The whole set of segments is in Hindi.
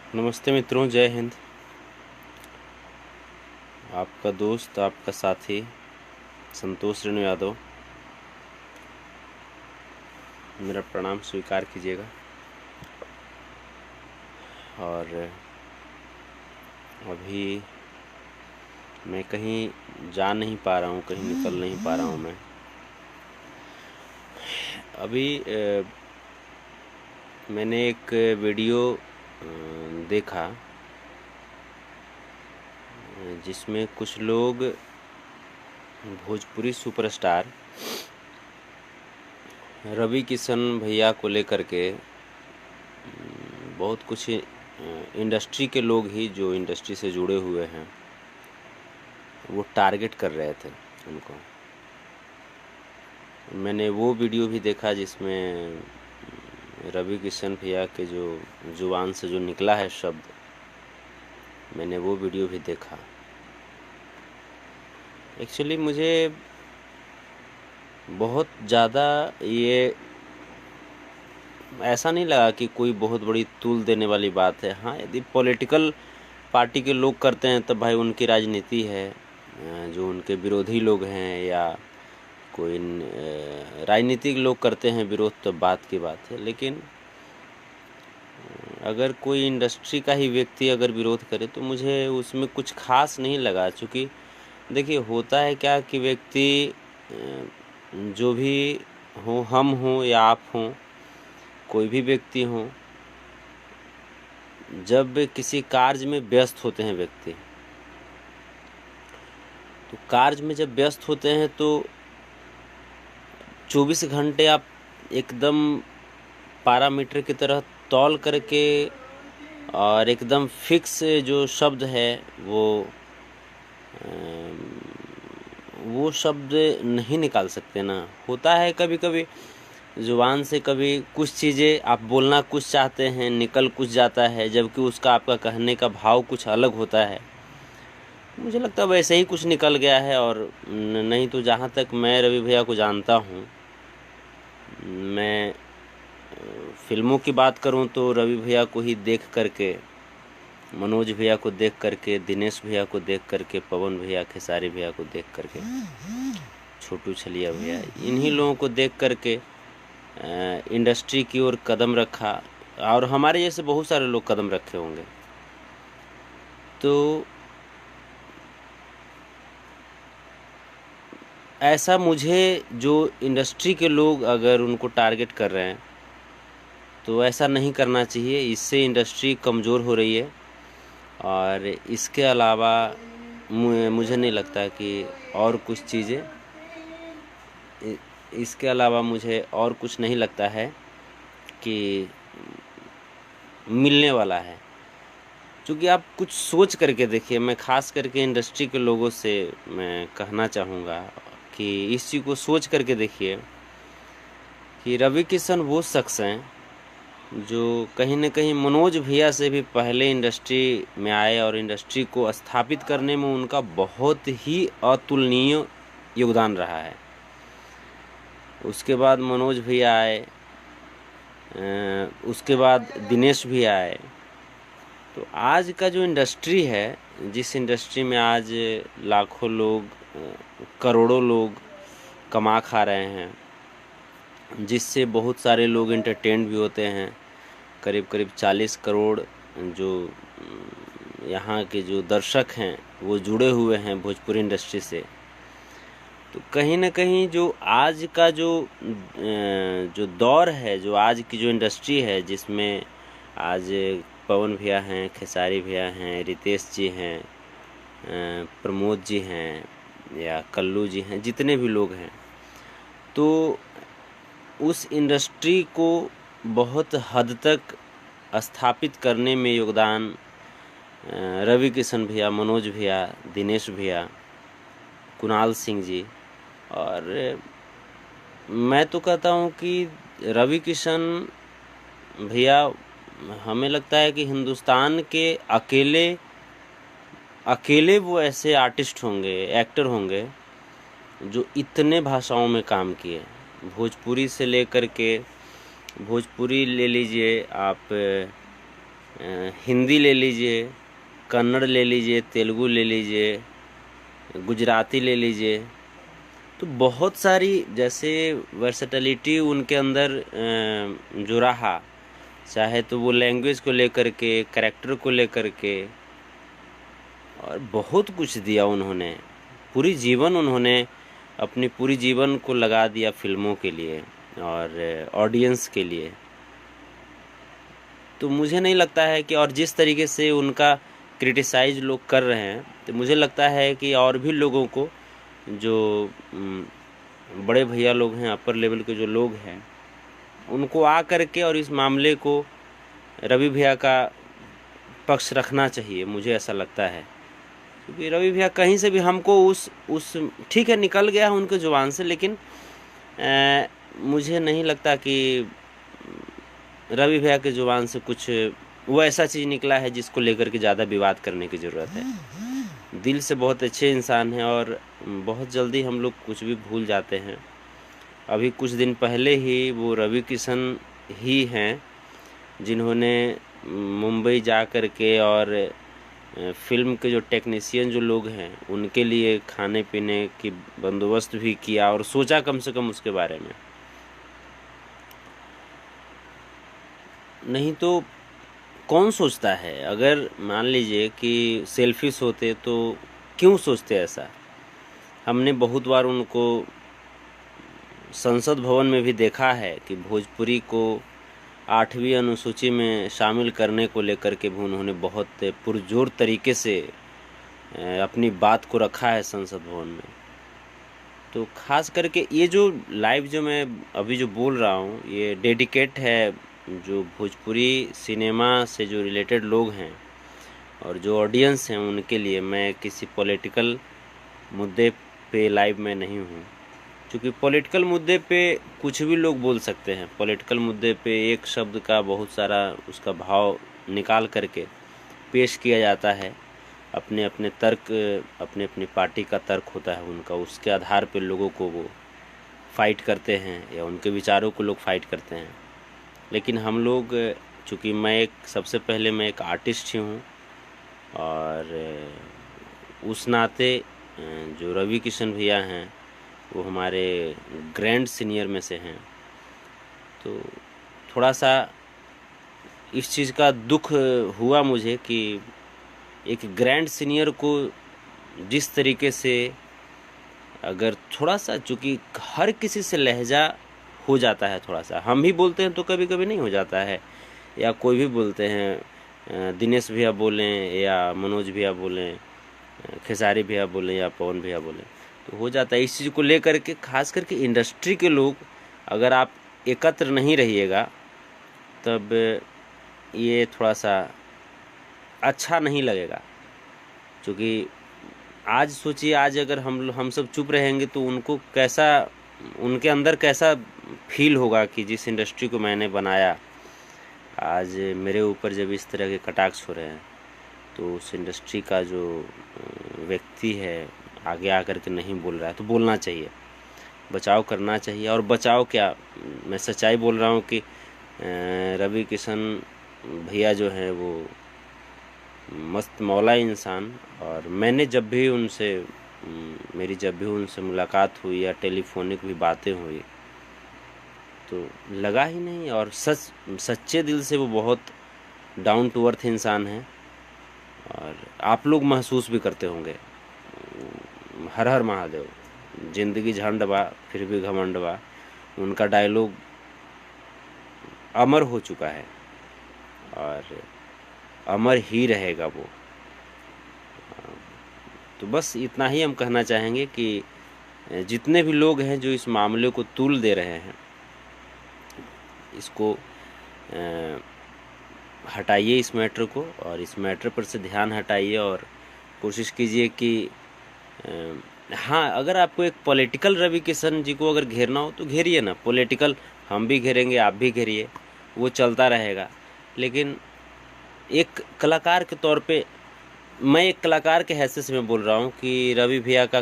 नमस्ते मित्रों, जय हिंद। आपका दोस्त, आपका साथी संतोष रेणु यादव। मेरा प्रणाम स्वीकार कीजिएगा। और अभी मैं कहीं जा नहीं पा रहा हूँ, कहीं निकल नहीं पा रहा हूँ। मैं अभी मैंने एक वीडियो देखा जिसमें कुछ लोग भोजपुरी सुपरस्टार रवि किशन भैया को लेकर के बहुत कुछ इंडस्ट्री के लोग ही जो इंडस्ट्री से जुड़े हुए हैं वो टारगेट कर रहे थे उनको। मैंने वो वीडियो भी देखा जिसमें रवि किशन भैया के जो जुबान से जो निकला है शब्द, मैंने वो वीडियो भी देखा। एक्चुअली मुझे बहुत ज़्यादा ये ऐसा नहीं लगा कि कोई बहुत बड़ी तूल देने वाली बात है। हाँ, यदि पॉलिटिकल पार्टी के लोग करते हैं तब भाई उनकी राजनीति है। जो उनके विरोधी लोग हैं या कोई राजनीतिक लोग करते हैं विरोध, तो बात की बात है। लेकिन अगर कोई इंडस्ट्री का ही व्यक्ति अगर विरोध करे तो मुझे उसमें कुछ खास नहीं लगा। चूँकि देखिए, होता है क्या कि व्यक्ति जो भी हो, हम हों या आप हों, कोई भी व्यक्ति हो, जब किसी कार्य में व्यस्त होते हैं व्यक्ति, तो कार्य में जब व्यस्त होते हैं तो 24 घंटे आप एकदम पैरामीटर की तरह तौल करके और एकदम फिक्स जो शब्द है वो शब्द नहीं निकाल सकते ना। होता है कभी कभी जुबान से, कभी कुछ चीज़ें आप बोलना कुछ चाहते हैं, निकल कुछ जाता है, जबकि उसका आपका कहने का भाव कुछ अलग होता है। मुझे लगता है वैसे ही कुछ निकल गया है। और नहीं तो जहाँ तक मैं रवि भैया को जानता हूँ, मैं फिल्मों की बात करूँ तो रवि भैया को ही देख करके, मनोज भैया को देख करके, दिनेश भैया को देख करके, पवन भैया, खेसारी भैया को देख करके, छोटू छलिया भैया, इन्हीं लोगों को देख करके इंडस्ट्री की ओर कदम रखा। और हमारे जैसे बहुत सारे लोग कदम रखे होंगे। तो ऐसा मुझे, जो इंडस्ट्री के लोग अगर उनको टारगेट कर रहे हैं तो ऐसा नहीं करना चाहिए। इससे इंडस्ट्री कमज़ोर हो रही है। और इसके अलावा मुझे नहीं लगता कि और कुछ चीज़ें, इसके अलावा मुझे और कुछ नहीं लगता है कि मिलने वाला है। क्योंकि आप कुछ सोच करके देखिए, मैं ख़ास करके इंडस्ट्री के लोगों से मैं कहना चाहूँगा कि इस चीज़ को सोच करके देखिए कि रवि किशन वो शख्स हैं जो कहीं न कहीं मनोज भैया से भी पहले इंडस्ट्री में आए और इंडस्ट्री को स्थापित करने में उनका बहुत ही अतुलनीय योगदान रहा है। उसके बाद मनोज भैया आए, उसके बाद दिनेश भैया आए। तो आज का जो इंडस्ट्री है, जिस इंडस्ट्री में आज लाखों लोग, करोड़ों लोग कमा खा रहे हैं, जिससे बहुत सारे लोग एंटरटेन भी होते हैं, करीब करीब 40 करोड़ जो यहाँ के जो दर्शक हैं वो जुड़े हुए हैं भोजपुरी इंडस्ट्री से। तो कहीं ना कहीं जो आज का जो दौर है, जो आज की जो इंडस्ट्री है, जिसमें आज पवन भैया हैं, खेसारी भैया हैं, रितेश जी हैं, प्रमोद जी हैं या कल्लू जी हैं, जितने भी लोग हैं, तो उस इंडस्ट्री को बहुत हद तक स्थापित करने में योगदान रवि किशन भैया, मनोज भैया, दिनेश भैया, कुणाल सिंह जी। और मैं तो कहता हूँ कि रवि किशन भैया, हमें लगता है कि हिंदुस्तान के अकेले वो ऐसे आर्टिस्ट होंगे, एक्टर होंगे जो इतने भाषाओं में काम किए। भोजपुरी से लेकर के, भोजपुरी ले लीजिए आप, हिंदी ले लीजिए, कन्नड़ ले लीजिए, तेलुगु ले लीजिए, गुजराती ले लीजिए, तो बहुत सारी जैसे वर्सेटिलिटी उनके अंदर जो रहा, चाहे तो वो लैंग्वेज को लेकर के, कैरेक्टर को लेकर के, और बहुत कुछ दिया उन्होंने। पूरी जीवन उन्होंने अपनी पूरी जीवन को लगा दिया फिल्मों के लिए और ऑडियंस के लिए। तो मुझे नहीं लगता है कि, और जिस तरीके से उनका क्रिटिसाइज लोग कर रहे हैं, तो मुझे लगता है कि और भी लोगों को, जो बड़े भैया लोग हैं, अपर लेवल के जो लोग हैं, उनको आ करके और इस मामले को रवि भैया का पक्ष रखना चाहिए। मुझे ऐसा लगता है, क्योंकि रवि भैया कहीं से भी हमको उस ठीक है निकल गया है उनके जुबान से, लेकिन मुझे नहीं लगता कि रवि भैया के जुबान से कुछ वो ऐसा चीज़ निकला है जिसको लेकर के ज़्यादा विवाद करने की ज़रूरत है। दिल से बहुत अच्छे इंसान हैं और बहुत जल्दी हम लोग कुछ भी भूल जाते हैं। अभी कुछ दिन पहले ही वो रवि किशन ही हैं जिन्होंने मुंबई जा कर के और फिल्म के जो टेक्नीशियन जो लोग हैं उनके लिए खाने पीने की बंदोबस्त भी किया और सोचा कम से कम उसके बारे में। नहीं तो कौन सोचता है? अगर मान लीजिए कि सेल्फिश होते तो क्यों सोचते ऐसा? हमने बहुत बार उनको संसद भवन में भी देखा है कि भोजपुरी को 8वीं अनुसूची में शामिल करने को लेकर के भी उन्होंने बहुत पुरजोर तरीके से अपनी बात को रखा है संसद भवन में। तो खास करके ये जो लाइव जो मैं अभी जो बोल रहा हूँ, ये डेडिकेट है जो भोजपुरी सिनेमा से जो रिलेटेड लोग हैं और जो ऑडियंस हैं उनके लिए। मैं किसी पॉलिटिकल मुद्दे पे लाइव में नहीं हूँ, क्योंकि पॉलिटिकल मुद्दे पे कुछ भी लोग बोल सकते हैं। पॉलिटिकल मुद्दे पे एक शब्द का बहुत सारा उसका भाव निकाल करके पेश किया जाता है। अपने अपने तर्क, अपने अपनी पार्टी का तर्क होता है उनका, उसके आधार पे लोगों को वो फाइट करते हैं या उनके विचारों को लोग फाइट करते हैं। लेकिन हम लोग, चूँकि सबसे पहले मैं एक आर्टिस्ट ही हूँ और उस नाते जो रवि किशन भैया हैं वो हमारे ग्रैंड सीनियर में से हैं, तो थोड़ा सा इस चीज़ का दुख हुआ मुझे कि एक ग्रैंड सीनियर को जिस तरीके से, अगर थोड़ा सा, चूँकि हर किसी से लहजा हो जाता है, थोड़ा सा हम भी बोलते हैं तो कभी कभी नहीं हो जाता है, या कोई भी बोलते हैं, दिनेश भैया बोलें या मनोज भैया बोलें, खेसारी भैया बोलें या पवन भैया बोलें, तो हो जाता है। इस चीज़ को लेकर के खास करके इंडस्ट्री के लोग अगर आप एकत्र नहीं रहिएगा तब ये थोड़ा सा अच्छा नहीं लगेगा। क्योंकि आज सोचिए, आज अगर हम सब चुप रहेंगे तो उनको कैसा, उनके अंदर कैसा फील होगा कि जिस इंडस्ट्री को मैंने बनाया, आज मेरे ऊपर जब इस तरह के कटाक्ष हो रहे हैं, तो उस इंडस्ट्री का जो व्यक्ति है आगे आकर के नहीं बोल रहा है, तो बोलना चाहिए, बचाव करना चाहिए। और बचाव क्या, मैं सच्चाई बोल रहा हूँ कि रवि किशन भैया जो हैं वो मस्त मौला इंसान, और मैंने जब भी उनसे मुलाकात हुई या टेलीफोनिक भी बातें हुई तो लगा ही नहीं, और सच्चे दिल से वो बहुत डाउन टू अर्थ इंसान है। और आप लोग महसूस भी करते होंगे, हर हर महादेव, जिंदगी झंड बा फिर भी घमंड बा, उनका डायलॉग अमर हो चुका है और अमर ही रहेगा वो। तो बस इतना ही हम कहना चाहेंगे कि जितने भी लोग हैं जो इस मामले को तूल दे रहे हैं, इसको हटाइए इस मैटर को, और इस मैटर पर से ध्यान हटाइए और कोशिश कीजिए कि हाँ, अगर आपको एक पॉलिटिकल रवि किशन जी को अगर घेरना हो तो घेरिए ना, पॉलिटिकल हम भी घेरेंगे, आप भी घेरिए, वो चलता रहेगा। लेकिन एक कलाकार के तौर पे, मैं एक कलाकार के हैसियत से मैं बोल रहा हूँ कि रवि भैया का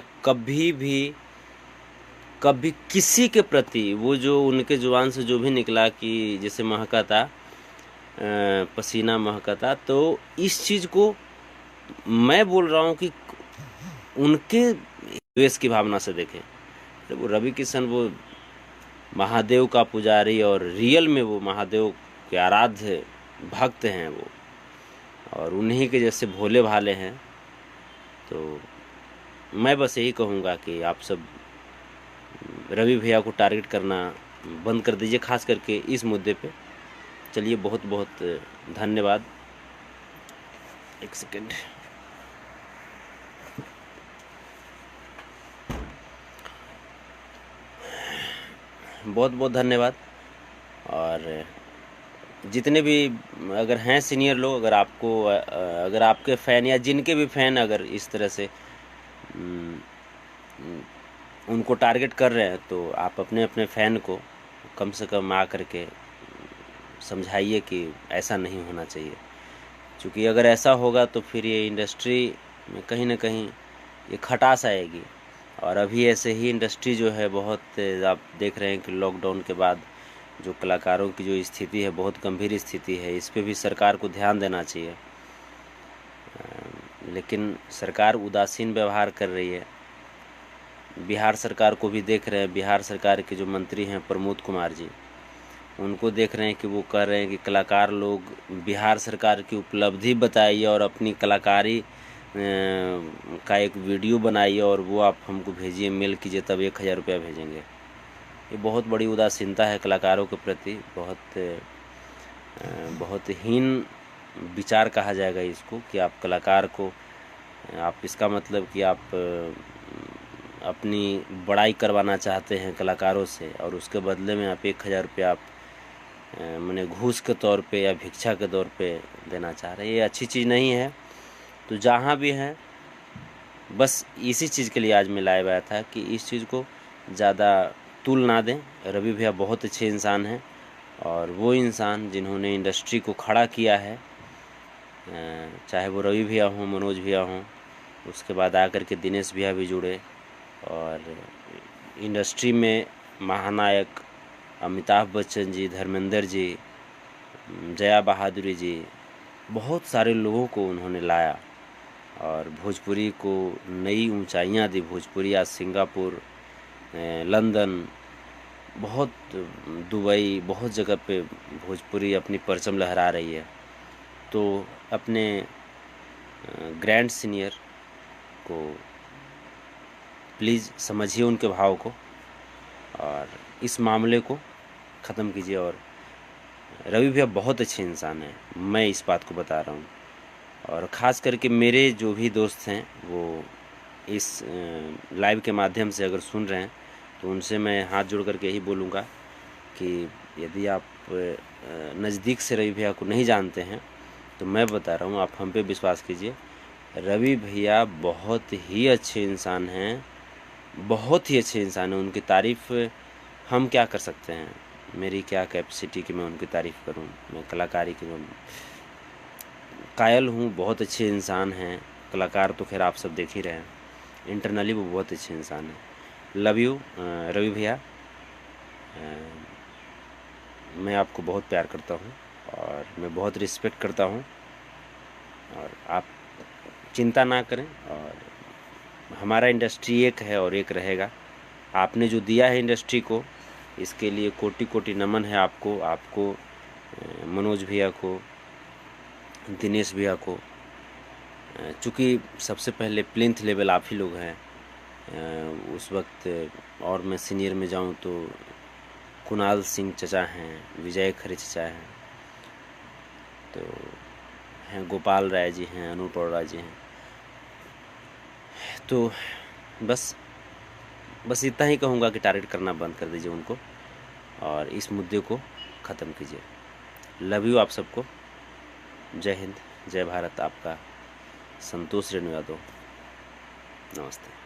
कभी किसी के प्रति वो जो उनके जुबान से जो भी निकला कि जैसे महका था, पसीना महकता। तो इस चीज़ को मैं बोल रहा हूँ कि उनके द्वेष की भावना से देखें। तो वो रवि किशन वो महादेव का पुजारी और रियल में वो महादेव के आराध्य भक्त हैं वो, और उन्हीं के जैसे भोले भाले हैं। तो मैं बस यही कहूँगा कि आप सब रवि भैया को टारगेट करना बंद कर दीजिए, खास करके इस मुद्दे पे। चलिए, बहुत बहुत धन्यवाद। एक सेकेंड। बहुत बहुत धन्यवाद। और जितने भी अगर हैं सीनियर लोग, अगर आपके फ़ैन या जिनके भी फ़ैन अगर इस तरह से उनको टारगेट कर रहे हैं, तो आप अपने अपने फ़ैन को कम से कम आ करके समझाइए कि ऐसा नहीं होना चाहिए। क्योंकि अगर ऐसा होगा तो फिर ये इंडस्ट्री में कहीं ना कहीं ये खटास आएगी। और अभी ऐसे ही इंडस्ट्री जो है बहुत, आप देख रहे हैं कि लॉकडाउन के बाद जो कलाकारों की जो स्थिति है बहुत गंभीर स्थिति है। इस पे भी सरकार को ध्यान देना चाहिए, लेकिन सरकार उदासीन व्यवहार कर रही है। बिहार सरकार को भी देख रहे हैं, बिहार सरकार के जो मंत्री हैं प्रमोद कुमार जी, उनको देख रहे हैं कि वो कह रहे हैं कि कलाकार लोग बिहार सरकार की उपलब्धि बताइए और अपनी कलाकारी का एक वीडियो बनाइए और वो आप हमको भेजिए, मेल कीजिए, तब 1000 रुपया भेजेंगे। ये बहुत बड़ी उदासीनता है कलाकारों के प्रति, बहुत हीन विचार कहा जाएगा इसको कि आप कलाकार को, आप इसका मतलब कि आप अपनी बड़ाई करवाना चाहते हैं कलाकारों से, और उसके बदले में आप 1000 रुपया आप मैंने घूस के तौर पे या भिक्षा के तौर पे देना चाह रहे हैं। ये अच्छी चीज़ नहीं है। तो जहाँ भी हैं, बस इसी चीज़ के लिए आज मैं लाया हुआ था कि इस चीज़ को ज़्यादा तूल ना दें। रवि भैया बहुत अच्छे इंसान हैं, और वो इंसान जिन्होंने इंडस्ट्री को खड़ा किया है, चाहे वो रवि भैया हों, मनोज भैया हों, उसके बाद आकर के दिनेश भैया भी जुड़े, और इंडस्ट्री में महानायक अमिताभ बच्चन जी, धर्मेंद्र जी, जया बहादुरी जी, बहुत सारे लोगों को उन्होंने लाया और भोजपुरी को नई ऊंचाइयां दी। भोजपुरी आज सिंगापुर, लंदन, बहुत दुबई, बहुत जगह पे भोजपुरी अपनी परचम लहरा रही है। तो अपने ग्रैंड सीनियर को प्लीज़ समझिए उनके भाव को, और इस मामले को ख़त्म कीजिए। और रवि भैया बहुत अच्छे इंसान हैं, मैं इस बात को बता रहा हूँ। और ख़ास करके मेरे जो भी दोस्त हैं वो इस लाइव के माध्यम से अगर सुन रहे हैं, तो उनसे मैं हाथ जोड़ करके यही बोलूँगा कि यदि आप नज़दीक से रवि भैया को नहीं जानते हैं, तो मैं बता रहा हूँ, आप हम पे विश्वास कीजिए। रवि भैया बहुत ही अच्छे इंसान हैं, बहुत ही अच्छे इंसान हैं। उनकी तारीफ़ हम क्या कर सकते हैं, मेरी क्या कैपेसिटी कि मैं उनकी तारीफ़ करूं। मैं कलाकारी की मैं कायल हूं। बहुत अच्छे इंसान हैं। कलाकार तो खैर आप सब देख ही रहे हैं, इंटरनली वो बहुत अच्छे इंसान हैं। लव यू रवि भैया। मैं आपको बहुत प्यार करता हूं और मैं बहुत रिस्पेक्ट करता हूं, और आप चिंता ना करें। और हमारा इंडस्ट्री एक है और एक रहेगा। आपने जो दिया है इंडस्ट्री को, इसके लिए कोटि कोटि नमन है आपको मनोज भैया को, दिनेश भैया को। चूँकि सबसे पहले प्लिंथ लेवल आप ही लोग हैं उस वक्त। और मैं सीनियर में जाऊं तो कुणाल सिंह चचा हैं, विजय खरे चचा हैं, तो हैं गोपाल राय जी हैं, अनूप अरोड़ा जी हैं। तो बस इतना ही कहूँगा कि टारगेट करना बंद कर दीजिए उनको और इस मुद्दे को ख़त्म कीजिए। लव यू आप सबको। जय हिंद, जय भारत। आपका संतोष रेणु यादव। नमस्ते।